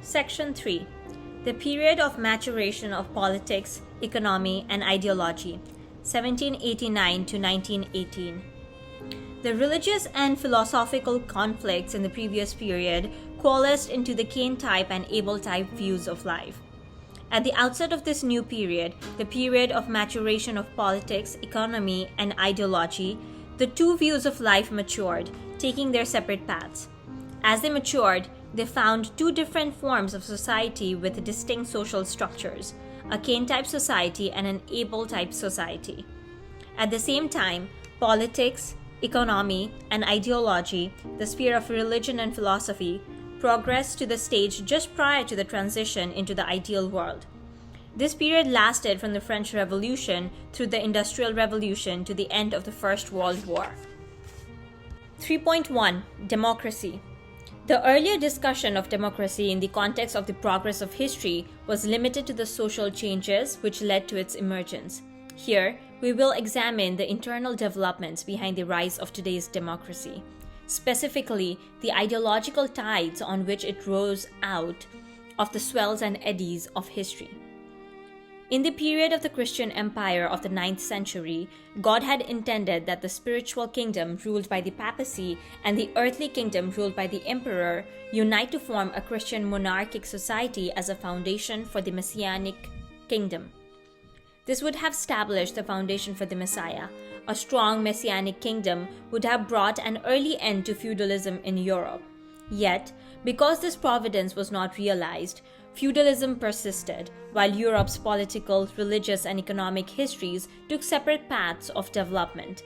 Section 3. The period of maturation of politics, economy, and ideology, 1789 to 1918. The religious and philosophical conflicts in the previous period coalesced into the Cain type and Abel type views of life. At the outset of this new period, the period of maturation of politics, economy, and ideology, the two views of life matured, taking their separate paths. As they matured, they found two different forms of society with distinct social structures, a Cain-type society and an Abel-type society. At the same time, politics, economy, and ideology, the sphere of religion and philosophy, progressed to the stage just prior to the transition into the ideal world. This period lasted from the French Revolution through the Industrial Revolution to the end of the First World War. 3.1. Democracy. The earlier discussion of democracy in the context of the progress of history was limited to the social changes which led to its emergence. Here, we will examine the internal developments behind the rise of today's democracy, specifically the ideological tides on which it rose out of the swells and eddies of history. In the period of the Christian Empire of the 9th century, God had intended that the spiritual kingdom ruled by the papacy and the earthly kingdom ruled by the emperor unite to form a Christian monarchic society as a foundation for the messianic kingdom. This would have established the foundation for the Messiah. A strong messianic kingdom would have brought an early end to feudalism in Europe. Yet, because this providence was not realized, feudalism persisted, while Europe's political, religious, and economic histories took separate paths of development.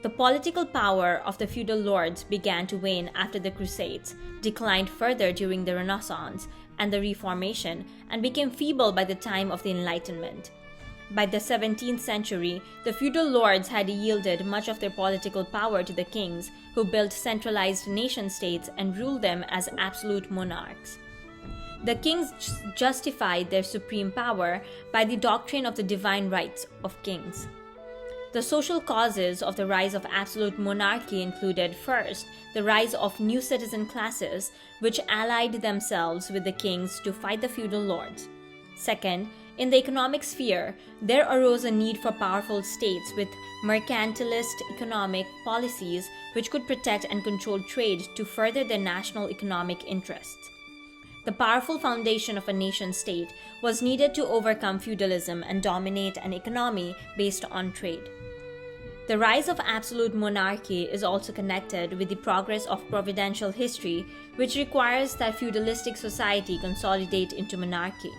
The political power of the feudal lords began to wane after the Crusades, declined further during the Renaissance and the Reformation, and became feeble by the time of the Enlightenment. By the 17th century, the feudal lords had yielded much of their political power to the kings, who built centralized nation-states and ruled them as absolute monarchs. The kings justified their supreme power by the doctrine of the divine rights of kings. The social causes of the rise of absolute monarchy included, first, the rise of new citizen classes, which allied themselves with the kings to fight the feudal lords. Second, in the economic sphere, there arose a need for powerful states with mercantilist economic policies which could protect and control trade to further their national economic interests. The powerful foundation of a nation-state was needed to overcome feudalism and dominate an economy based on trade. The rise of absolute monarchy is also connected with the progress of providential history, which requires that feudalistic society consolidate into monarchy.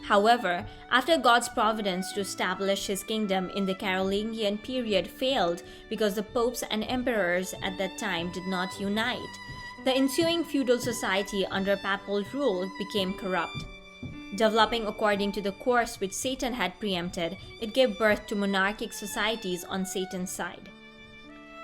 However, after God's providence to establish his kingdom in the Carolingian period failed because the popes and emperors at that time did not unite, the ensuing feudal society under papal rule became corrupt. Developing according to the course which Satan had preempted, it gave birth to monarchic societies on Satan's side.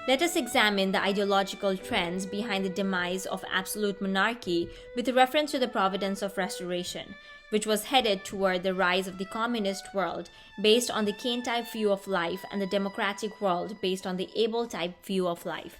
Let us examine the ideological trends behind the demise of absolute monarchy with reference to the providence of restoration, which was headed toward the rise of the communist world based on the Cain-type view of life and the democratic world based on the Abel-type view of life.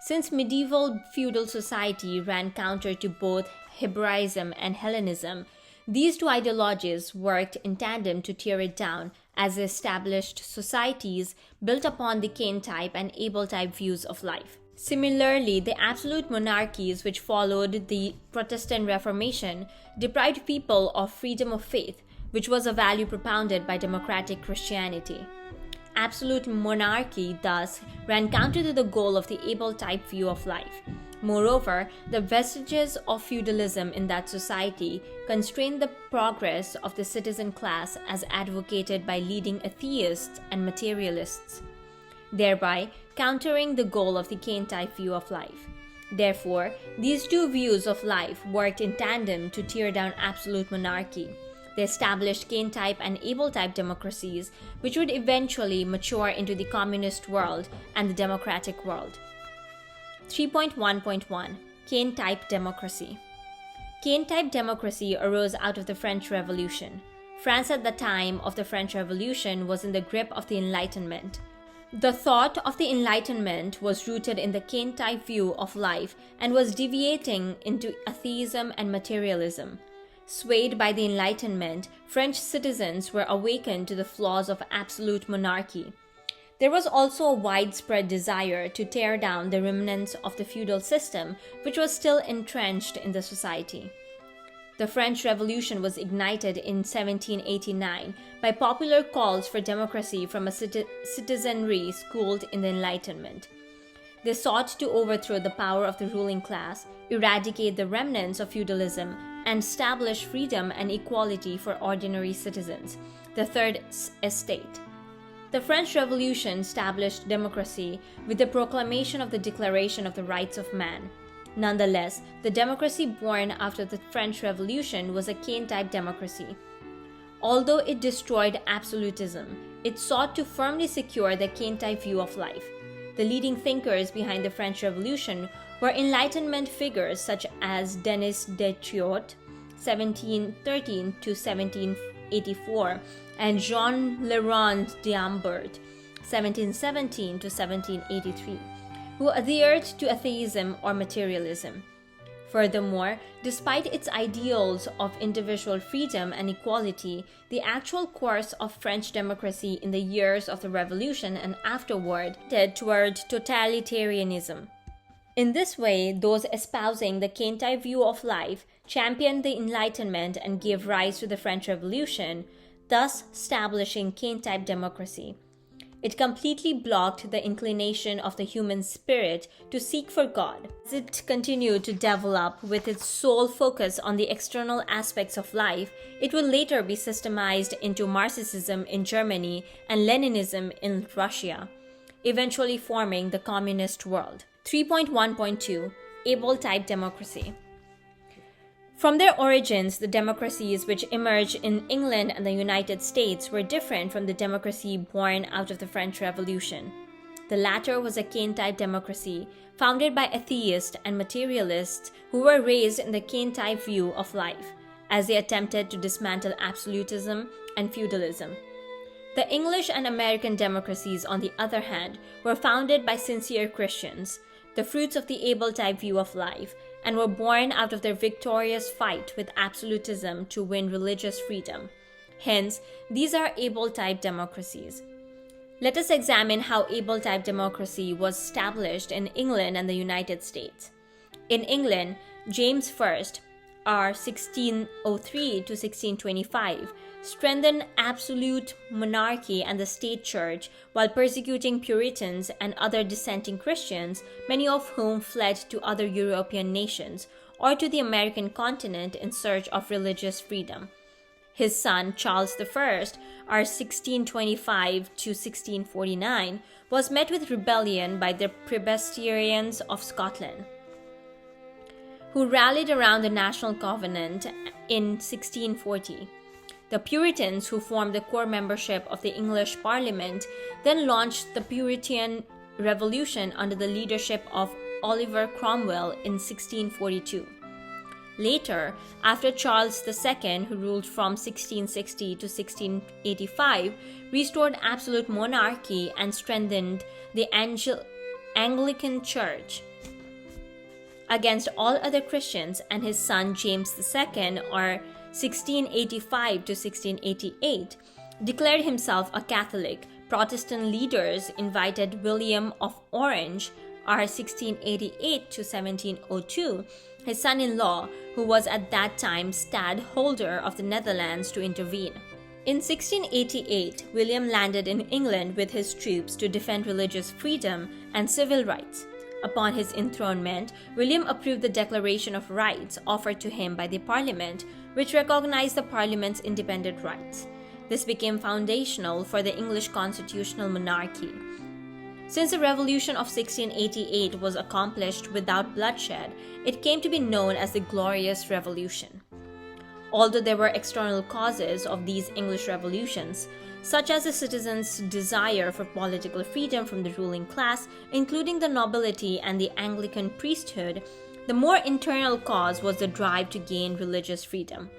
Since medieval feudal society ran counter to both Hebraism and Hellenism, these two ideologies worked in tandem to tear it down as established societies built upon the Cain-type and Abel-type views of life. Similarly, the absolute monarchies which followed the Protestant Reformation deprived people of freedom of faith, which was a value propounded by democratic Christianity. Absolute monarchy, thus, ran counter to the goal of the Abel-type view of life. Moreover, the vestiges of feudalism in that society constrained the progress of the citizen class as advocated by leading atheists and materialists, thereby countering the goal of the Cain-type view of life. Therefore, these two views of life worked in tandem to tear down absolute monarchy. They established Cain-type and Abel-type democracies, which would eventually mature into the communist world and the democratic world. 3.1.1 Cain-type democracy. Cain-type democracy arose out of the French Revolution. France at the time of the French Revolution was in the grip of the Enlightenment. The thought of the Enlightenment was rooted in the Kant-type view of life and was deviating into atheism and materialism. Swayed by the Enlightenment, French citizens were awakened to the flaws of absolute monarchy. There was also a widespread desire to tear down the remnants of the feudal system, which was still entrenched in the society. The French Revolution was ignited in 1789 by popular calls for democracy from a citizenry schooled in the Enlightenment. They sought to overthrow the power of the ruling class, eradicate the remnants of feudalism, and establish freedom and equality for ordinary citizens, the Third Estate. The French Revolution established democracy with the proclamation of the Declaration of the Rights of Man. Nonetheless, the democracy born after the French Revolution was a Kant-type democracy. Although it destroyed absolutism, it sought to firmly secure the Kant-type view of life. The leading thinkers behind the French Revolution were Enlightenment figures such as Denis Diderot (1713 to 1784) and Jean Le Rond d'Alembert (1717 to 1783), who adhered to atheism or materialism. Furthermore, despite its ideals of individual freedom and equality, the actual course of French democracy in the years of the Revolution and afterward tended toward totalitarianism. In this way, those espousing the Kant-type view of life championed the Enlightenment and gave rise to the French Revolution, thus establishing Kant-type democracy. It completely blocked the inclination of the human spirit to seek for God. As it continued to develop with its sole focus on the external aspects of life, it would later be systemized into Marxism in Germany and Leninism in Russia, eventually forming the communist world. 3.1.2 Able-type democracy. From their origins, the democracies which emerged in England and the United States were different from the democracy born out of the French Revolution. The latter was a Kant-type democracy, founded by atheists and materialists who were raised in the Kant-type view of life, as they attempted to dismantle absolutism and feudalism. The English and American democracies, on the other hand, were founded by sincere Christians, the fruits of the able-type view of life, and were born out of their victorious fight with absolutism to win religious freedom. Hence, these are able-type democracies. Let us examine how able-type democracy was established in England and the United States. In England, James I, R. 1603 to 1625, strengthened absolute monarchy and the state church while persecuting Puritans and other dissenting Christians, many of whom fled to other European nations or to the American continent in search of religious freedom. His son, Charles I, R. 1625 to 1649, was met with rebellion by the Presbyterians of Scotland, who rallied around the National Covenant in 1640. The Puritans, who formed the core membership of the English Parliament, then launched the Puritan Revolution under the leadership of Oliver Cromwell in 1642. Later, after Charles II, who ruled from 1660 to 1685, restored absolute monarchy and strengthened the Anglican Church against all other Christians, and his son James II, or 1685 to 1688, declared himself a Catholic. Protestant leaders invited William of Orange, R. 1688 to 1702, his son-in-law, who was at that time stadtholder of the Netherlands, to intervene. In 1688, William landed in England with his troops to defend religious freedom and civil rights. Upon his enthronement, William approved the Declaration of Rights offered to him by the Parliament, which recognized the Parliament's independent rights. This became foundational for the English constitutional monarchy. Since the Revolution of 1688 was accomplished without bloodshed, it came to be known as the Glorious Revolution. Although there were external causes of these English revolutions, such as the citizens' desire for political freedom from the ruling class, including the nobility and the Anglican priesthood, the more internal cause was the drive to gain religious freedom.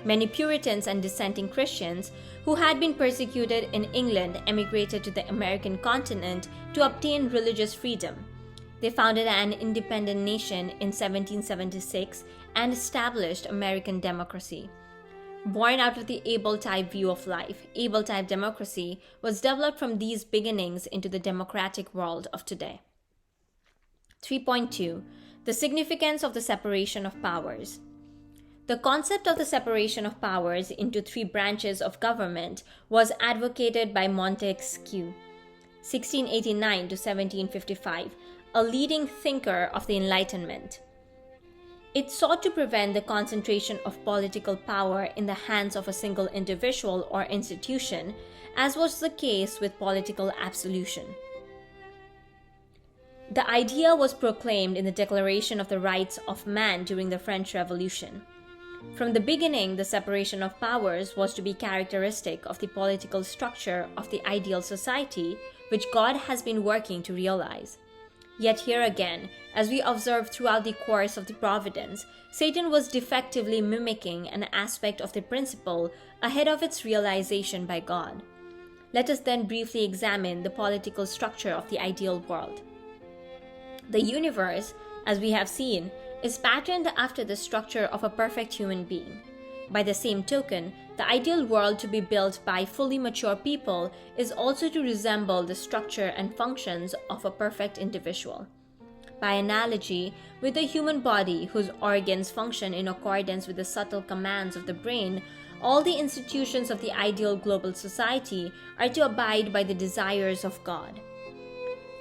Many Puritans and dissenting Christians who had been persecuted in England emigrated to the American continent to obtain religious freedom. They founded an independent nation in 1776 and established American democracy. Born out of the Able-type view of life, Able-type democracy was developed from these beginnings into the democratic world of today. 3.2. The significance of the separation of powers. The concept of the separation of powers into three branches of government was advocated by Montesquieu, 1689 to 1755, a leading thinker of the Enlightenment. It sought to prevent the concentration of political power in the hands of a single individual or institution, as was the case with political absolution. The idea was proclaimed in the Declaration of the Rights of Man during the French Revolution. From the beginning, the separation of powers was to be characteristic of the political structure of the ideal society which God has been working to realize. Yet here again, as we observe throughout the course of the providence, Satan was defectively mimicking an aspect of the principle ahead of its realization by God. Let us then briefly examine the political structure of the ideal world. The universe, as we have seen, is patterned after the structure of a perfect human being. By the same token, the ideal world to be built by fully mature people is also to resemble the structure and functions of a perfect individual. By analogy, with the human body, whose organs function in accordance with the subtle commands of the brain, all the institutions of the ideal global society are to abide by the desires of God.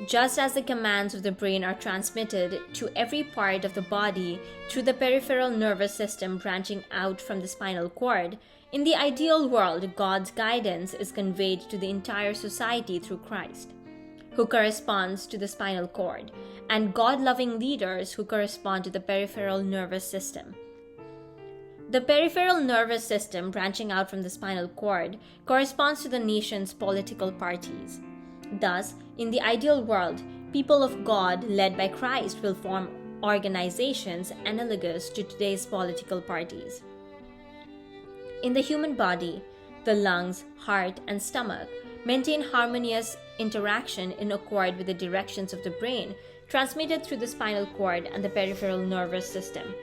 Just as the commands of the brain are transmitted to every part of the body through the peripheral nervous system branching out from the spinal cord, in the ideal world, God's guidance is conveyed to the entire society through Christ, who corresponds to the spinal cord, and God-loving leaders who correspond to the peripheral nervous system. The peripheral nervous system branching out from the spinal cord corresponds to the nation's political parties. Thus, in the ideal world, people of God led by Christ will form organizations analogous to today's political parties. In the human body, the lungs, heart, and stomach maintain harmonious interaction in accord with the directions of the brain transmitted through the spinal cord and the peripheral nervous system.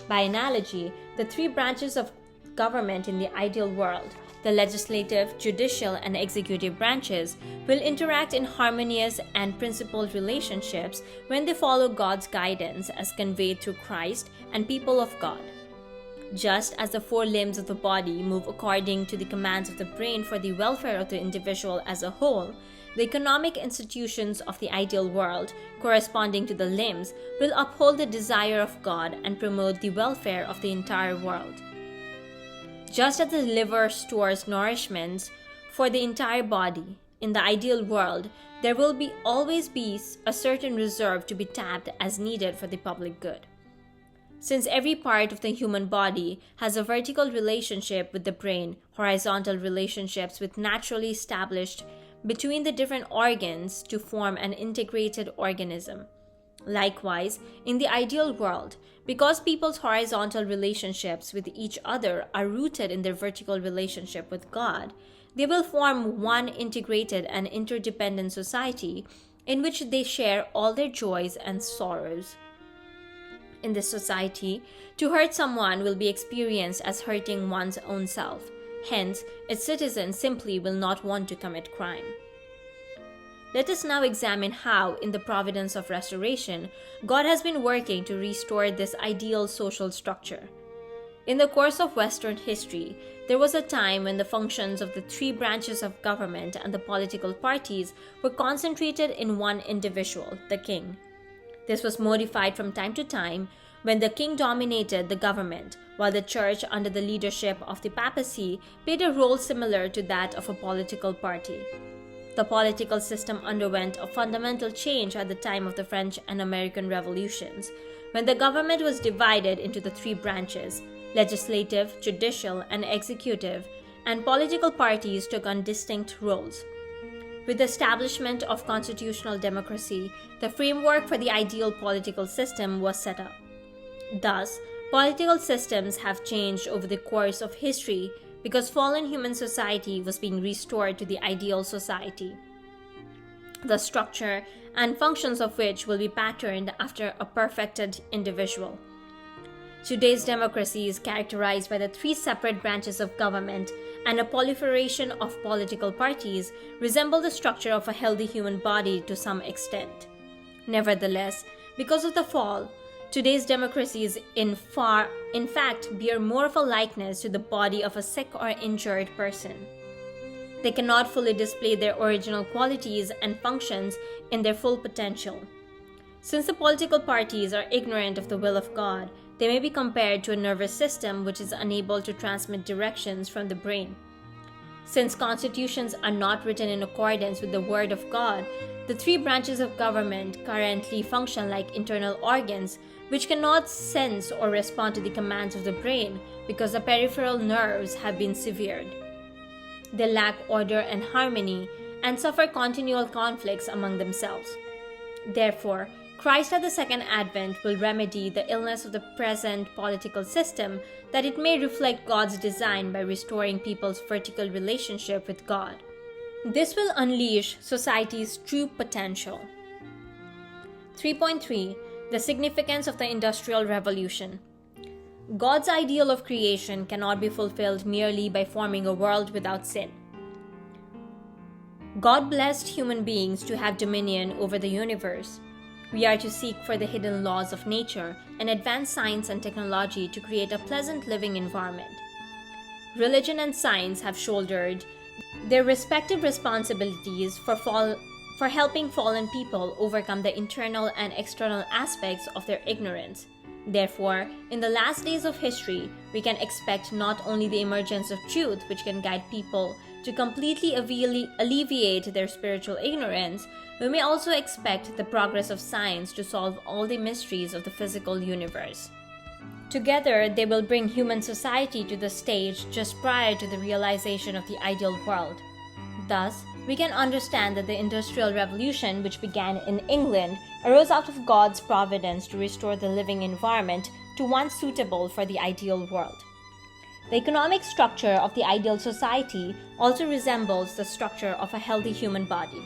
By analogy, the three branches of government in the ideal world, the legislative, judicial, and executive branches, will interact in harmonious and principled relationships when they follow God's guidance as conveyed through Christ and people of God. Just as the four limbs of the body move according to the commands of the brain for the welfare of the individual as a whole, the economic institutions of the ideal world, corresponding to the limbs, will uphold the desire of God and promote the welfare of the entire world. Just as the liver stores nourishment for the entire body, in the ideal world, there will always be a certain reserve to be tapped as needed for the public good. Since every part of the human body has a vertical relationship with the brain, horizontal relationships with naturally established between the different organs to form an integrated organism. Likewise, in the ideal world, because people's horizontal relationships with each other are rooted in their vertical relationship with God, they will form one integrated and interdependent society in which they share all their joys and sorrows. In this society, to hurt someone will be experienced as hurting one's own self. Hence, its citizens simply will not want to commit crime. Let us now examine how, in the providence of restoration, God has been working to restore this ideal social structure. In the course of Western history, there was a time when the functions of the three branches of government and the political parties were concentrated in one individual, the king. This was modified from time to time when the king dominated the government, while the church, under the leadership of the papacy, played a role similar to that of a political party. The political system underwent a fundamental change at the time of the French and American revolutions, when the government was divided into the three branches, legislative, judicial, and executive, and political parties took on distinct roles. With the establishment of constitutional democracy, the framework for the ideal political system was set up. Thus, Political systems have changed over the course of history because fallen human society was being restored to the ideal society, the structure and functions of which will be patterned after a perfected individual. Today's democracy is characterized by the three separate branches of government, and a proliferation of political parties resemble the structure of a healthy human body to some extent. Nevertheless, because of the fall, today's democracies in fact bear more of a likeness to the body of a sick or injured person. They cannot fully display their original qualities and functions in their full potential. Since the political parties are ignorant of the will of God, they may be compared to a nervous system which is unable to transmit directions from the brain. Since constitutions are not written in accordance with the Word of God, the three branches of government currently function like internal organs which cannot sense or respond to the commands of the brain because the peripheral nerves have been severed. They lack order and harmony and suffer continual conflicts among themselves. Therefore, Christ at the second advent will remedy the illness of the present political system that it may reflect God's design by restoring people's vertical relationship with God. This will unleash society's true potential. 3.3. The significance of the Industrial Revolution. God's ideal of creation cannot be fulfilled merely by forming a world without sin. God blessed human beings to have dominion over the universe. We are to seek for the hidden laws of nature and advance science and technology to create a pleasant living environment. Religion and science have shouldered their respective responsibilities for helping fallen people overcome the internal and external aspects of their ignorance. Therefore, in the last days of history, we can expect not only the emergence of truth which can guide people to completely alleviate their spiritual ignorance, we may also expect the progress of science to solve all the mysteries of the physical universe. Together, they will bring human society to the stage just prior to the realization of the ideal world. Thus, we can understand that the Industrial Revolution, which began in England, arose out of God's providence to restore the living environment to one suitable for the ideal world. The economic structure of the ideal society also resembles the structure of a healthy human body.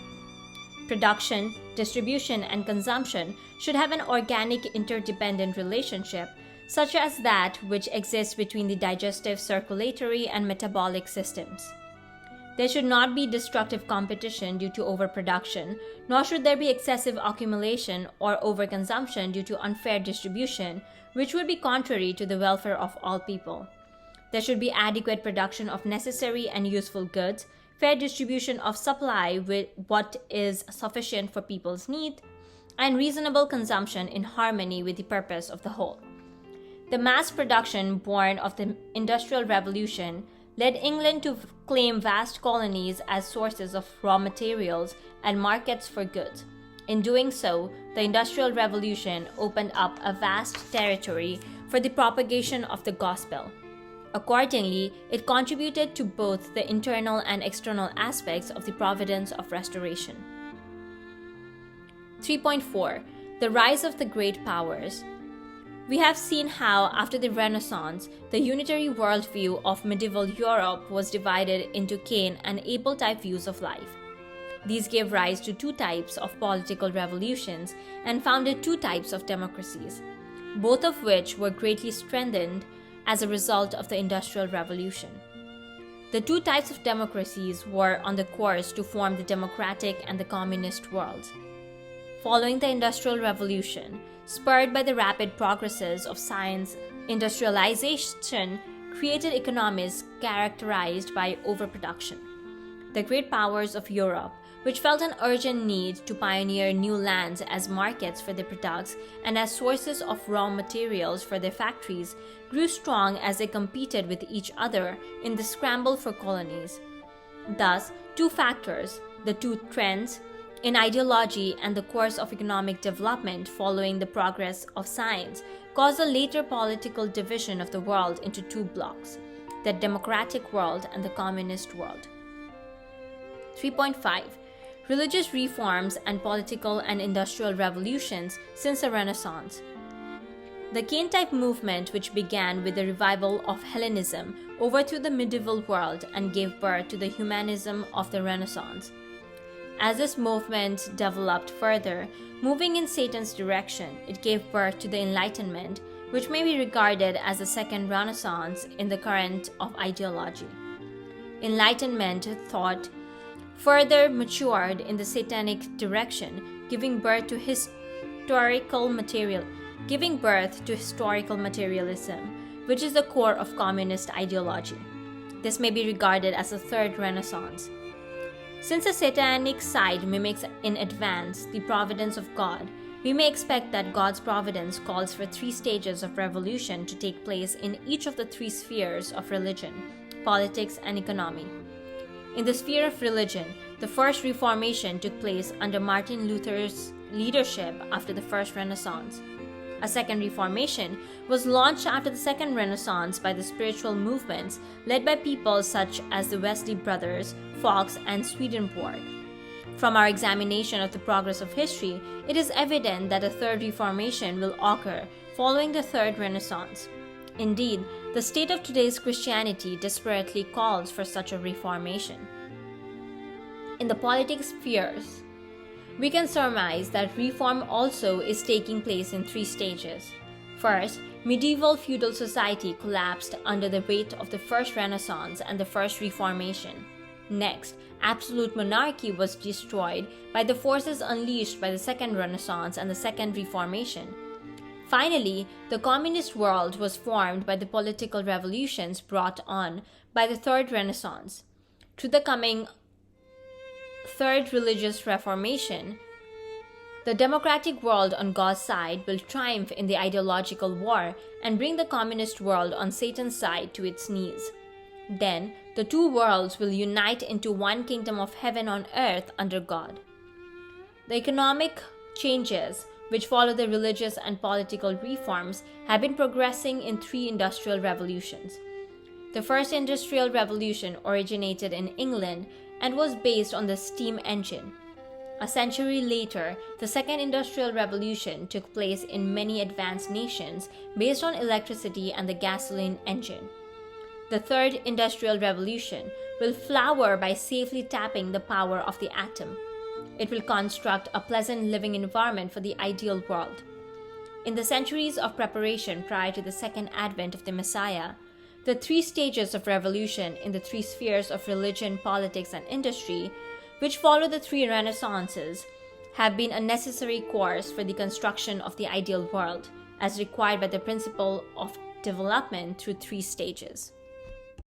Production, distribution, and consumption should have an organic interdependent relationship, such as that which exists between the digestive, circulatory, and metabolic systems. There should not be destructive competition due to overproduction, nor should there be excessive accumulation or overconsumption due to unfair distribution, which would be contrary to the welfare of all people. There should be adequate production of necessary and useful goods, fair distribution of supply with what is sufficient for people's need, and reasonable consumption in harmony with the purpose of the whole. The mass production born of the Industrial Revolution led England to claim vast colonies as sources of raw materials and markets for goods. In doing so, the Industrial Revolution opened up a vast territory for the propagation of the gospel. Accordingly, it contributed to both the internal and external aspects of the providence of restoration. 3.4. The rise of the great powers. We have seen how, after the Renaissance, the unitary worldview of medieval Europe was divided into Cain and Abel type views of life. These gave rise to two types of political revolutions and founded two types of democracies, both of which were greatly strengthened as a result of the Industrial Revolution. The two types of democracies were on the course to form the democratic and the communist worlds. Following the Industrial Revolution, spurred by the rapid progresses of science, industrialization created economies characterized by overproduction. The great powers of Europe, which felt an urgent need to pioneer new lands as markets for their products and as sources of raw materials for their factories, grew strong as they competed with each other in the scramble for colonies. Thus, two factors, the two trends, in ideology and the course of economic development following the progress of science, caused a later political division of the world into two blocks, the democratic world and the communist world. 3.5. Religious reforms and political and industrial revolutions since the Renaissance. The Kane-type movement, which began with the revival of Hellenism, overthrew the medieval world and gave birth to the humanism of the Renaissance. As this movement developed further, moving in Satan's direction, it gave birth to the Enlightenment, which may be regarded as the second Renaissance in the current of ideology. Enlightenment thought further matured in the Satanic direction, giving birth to historical materialism, which is the core of communist ideology. This may be regarded as the third Renaissance. Since the Satanic side mimics in advance the providence of God, we may expect that God's providence calls for 3 stages of revolution to take place in each of the 3 spheres of religion, politics, and economy. In the sphere of religion, the first Reformation took place under Martin Luther's leadership after the First Renaissance. A second Reformation was launched after the Second Renaissance by the spiritual movements led by people such as the Wesley Brothers, Fox, and Swedenborg. From our examination of the progress of history, it is evident that a third Reformation will occur following the Third Renaissance. Indeed, the state of today's Christianity desperately calls for such a reformation. In the political spheres, we can surmise that reform also is taking place in 3 stages. First, medieval feudal society collapsed under the weight of the First Renaissance and the First Reformation. Next, absolute monarchy was destroyed by the forces unleashed by the Second Renaissance and the Second Reformation. Finally, the communist world was formed by the political revolutions brought on by the Third Renaissance. Through the coming Third Religious Reformation, the democratic world on God's side will triumph in the ideological war and bring the communist world on Satan's side to its knees. Then, the 2 worlds will unite into one kingdom of heaven on earth under God. The economic changes, which follow the religious and political reforms, have been progressing in 3 industrial revolutions. The first industrial revolution originated in England and was based on the steam engine. A century later, the second industrial revolution took place in many advanced nations based on electricity and the gasoline engine. The third industrial revolution will flower by safely tapping the power of the atom. It will construct a pleasant living environment for the ideal world. In the centuries of preparation prior to the second advent of the Messiah, the 3 stages of revolution in the 3 spheres of religion, politics, and industry, which follow the 3 Renaissances, have been a necessary course for the construction of the ideal world, as required by the principle of development through 3 stages.